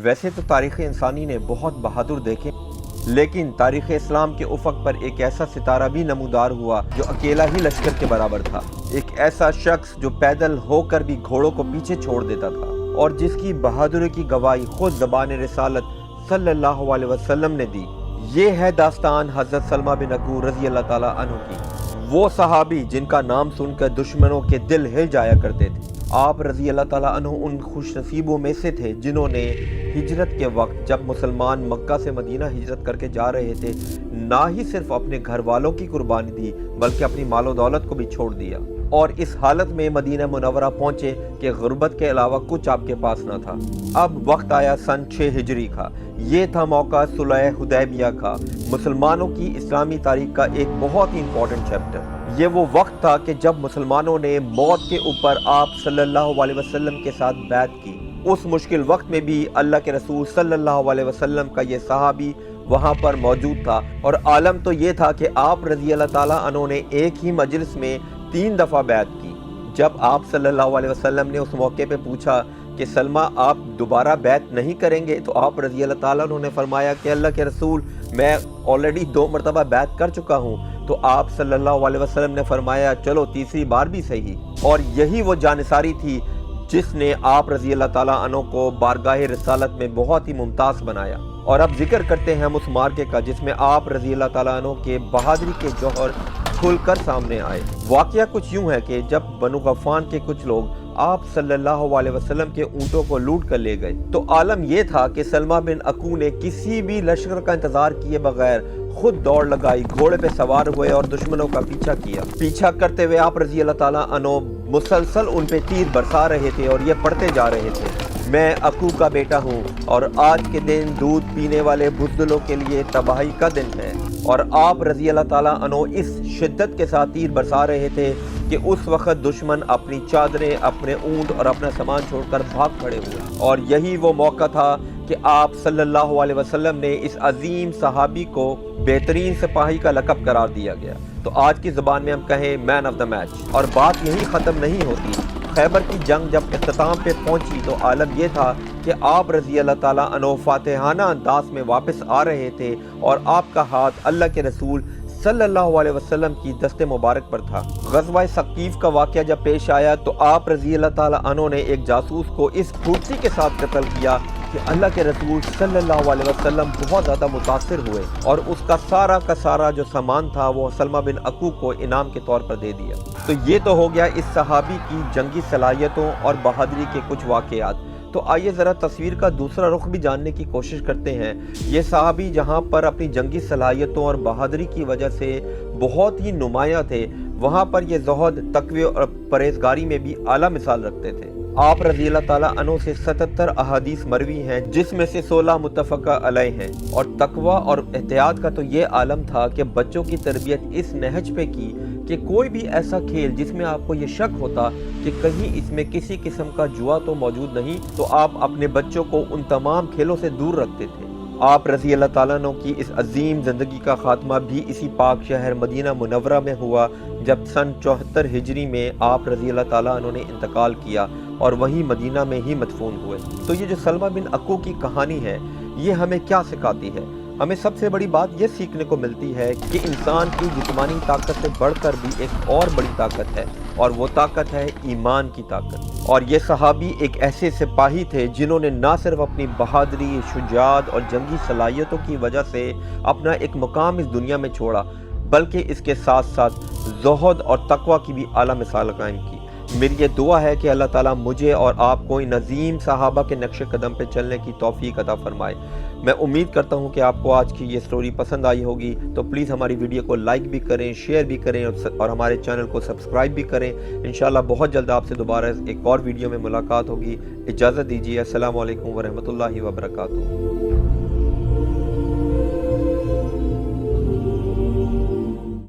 ویسے تو تاریخ انسانی نے بہت بہادر دیکھے، لیکن تاریخ اسلام کے افق پر ایک ایسا ستارہ بھی نمودار ہوا جو اکیلا ہی لشکر کے برابر تھا، ایک ایسا شخص جو پیدل ہو کر بھی گھوڑوں کو پیچھے چھوڑ دیتا تھا اور جس کی بہادری کی گواہی خود زبان رسالت صلی اللہ علیہ وسلم نے دی۔ یہ ہے داستان حضرت سلمہ بن اکو رضی اللہ تعالیٰ عنہ کی، وہ صحابی جن کا نام سن کر دشمنوں کے دل ہل جایا کرتے تھے۔ آپ رضی اللہ تعالیٰ عنہ ان خوش نصیبوں میں سے تھے جنہوں نے ہجرت کے وقت جب مسلمان مکہ سے مدینہ ہجرت کر کے جا رہے تھے، نہ ہی صرف اپنے گھر والوں کی قربانی دی بلکہ اپنی مال و دولت کو بھی چھوڑ دیا، اور اس حالت میں مدینہ منورہ پہنچے کہ غربت کے علاوہ کچھ آپ کے پاس نہ تھا۔ اب وقت آیا سن 6 ہجری کا، یہ تھا موقع صلح حدیبیہ کا، مسلمانوں کی اسلامی تاریخ کا ایک بہت ہی امپورٹنٹ چیپٹر۔ یہ وہ وقت تھا کہ جب مسلمانوں نے موت کے اوپر آپ صلی اللہ علیہ وسلم کے ساتھ بیعت کی۔ اس مشکل وقت میں بھی اللہ کے رسول صلی اللہ علیہ وسلم کا یہ صحابی وہاں پر موجود تھا، اور عالم تو یہ تھا کہ آپ رضی اللہ تعالیٰ عنہ نے ایک ہی مجلس میں 3 دفعہ بیعت کی۔ جب آپ صلی اللہ علیہ وسلم نے اس موقع پہ پوچھا کہ سلمہ آپ دوبارہ بیعت نہیں کریں گے، تو آپ رضی اللہ تعالیٰ عنہ نے فرمایا کہ اللہ کے رسول میں آلریڈی 2 مرتبہ بیعت کر چکا ہوں۔ تو آپ صلی اللہ علیہ وسلم نے فرمایا چلو تیسری بار بھی صحیح، اور یہی وہ جانثاری تھی جس نے آپ رضی اللہ تعالیٰ عنہ کو بارگاہ رسالت میں بہت ہی ممتاز بنایا۔ اور اب ذکر کرتے ہیں ہم اس مارکے کا جس میں آپ رضی اللہ تعالیٰ عنہ کے بہادری کے جوہر کھل کر سامنے آئے۔ واقعہ کچھ یوں ہے کہ جب بنو غفان کے کچھ لوگ آپ صلی اللہ علیہ وسلم کے اونٹوں کو لوٹ کر لے گئے، تو عالم یہ تھا کہ سلمہ بن اکو نے کسی بھی لشکر کا انتظار کیے بغیر خود دوڑ لگائی، گھوڑے پہ سوار ہوئے اور دشمنوں کا پیچھا کیا۔ پیچھا کرتے ہوئے آپ رضی اللہ تعالیٰ عنہ مسلسل ان پہ تیر برسا رہے تھے اور یہ پڑھتے جا رہے تھے، میں اکو کا بیٹا ہوں اور آج کے دن دودھ پینے والے بزدلوں کے لیے تباہی کا دن ہے۔ اور آپ رضی اللہ تعالیٰ عنہ اس شدت کے ساتھ تیر برسا رہے تھے کہ اس وقت دشمن اپنی چادریں، اپنے اونٹ اور اپنا سامان چھوڑ کر بھاگ کھڑے ہوئے، اور یہی وہ موقع تھا کہ آپ صلی اللہ علیہ وسلم نے اس عظیم صحابی کو بہترین سپاہی کا لقب قرار دیا گیا۔ تو آج کی زبان میں ہم کہیں مین آف دا میچ۔ اور بات یہی ختم نہیں ہوتی، خیبر کی جنگ جب اختتام پہ پہنچی تو عالم یہ تھا کہ آپ رضی اللہ تعالیٰ عنہ فاتحانہ انداز میں واپس آ رہے تھے، اور آپ کا ہاتھ اللہ کے رسول صلی اللہ علیہ وسلم کی دست مبارک پر تھا۔ غزوہ ثقیف کا واقعہ جب پیش آیا تو آپ رضی اللہ تعالیٰ عنہ نے ایک جاسوس کو اس پھرتی کے ساتھ قتل کیا کہ اللہ کے رسول صلی اللہ علیہ وسلم بہت زیادہ متاثر ہوئے، اور اس کا سارا جو سامان تھا وہ سلمہ بن اکو کو انعام کے طور پر دے دیا۔ تو یہ تو ہو گیا اس صحابی کی جنگی صلاحیتوں اور بہادری کے کچھ واقعات۔ تو آئیے ذرا تصویر کا دوسرا رخ بھی جاننے کی کوشش کرتے ہیں۔ یہ صحابی جہاں پر اپنی جنگی صلاحیتوں اور بہادری کی وجہ سے بہت ہی نمایاں تھے، وہاں پر یہ زہد، تقوی اور پرہیزگاری میں بھی اعلیٰ مثال رکھتے تھے۔ آپ رضی اللہ تعالیٰ عنہ سے 77 احادیث مروی ہیں جس میں سے 16 متفقہ علیہ ہیں، اور تقوی اور احتیاط کا تو یہ عالم تھا کہ بچوں کی تربیت اس نہج پہ کی کہ کوئی بھی ایسا کھیل جس میں آپ کو یہ شک ہوتا کہ کہیں اس میں کسی قسم کا جوا تو موجود نہیں، تو آپ اپنے بچوں کو ان تمام کھیلوں سے دور رکھتے تھے۔ آپ رضی اللہ تعالیٰ عنہ کی اس عظیم زندگی کا خاتمہ بھی اسی پاک شہر مدینہ منورہ میں ہوا جب سن 74 ہجری میں آپ رضی اللہ تعالیٰ عنہ نے انتقال کیا اور وہیں مدینہ میں ہی مدفون ہوئے۔ تو یہ جو سلمہ بن اکو کی کہانی ہے یہ ہمیں کیا سکھاتی ہے؟ ہمیں سب سے بڑی بات یہ سیکھنے کو ملتی ہے کہ انسان کی جسمانی طاقت سے بڑھ کر بھی ایک اور بڑی طاقت ہے، اور وہ طاقت ہے ایمان کی طاقت۔ اور یہ صحابی ایک ایسے سپاہی تھے جنہوں نے نہ صرف اپنی بہادری، شجاعت اور جنگی صلاحیتوں کی وجہ سے اپنا ایک مقام اس دنیا میں چھوڑا، بلکہ اس کے ساتھ ساتھ زہد اور تقوی کی بھی اعلیٰ مثال قائم کی۔ میری یہ دعا ہے کہ اللہ تعالیٰ مجھے اور آپ کو ان عظیم صحابہ کے نقش قدم پہ چلنے کی توفیق عطا فرمائے۔ میں امید کرتا ہوں کہ آپ کو آج کی یہ سٹوری پسند آئی ہوگی، تو پلیز ہماری ویڈیو کو لائک بھی کریں، شیئر بھی کریں، اور ہمارے چینل کو سبسکرائب بھی کریں۔ انشاءاللہ بہت جلد آپ سے دوبارہ ایک اور ویڈیو میں ملاقات ہوگی۔ اجازت دیجیے، السلام علیکم ورحمۃ اللہ وبرکاتہ۔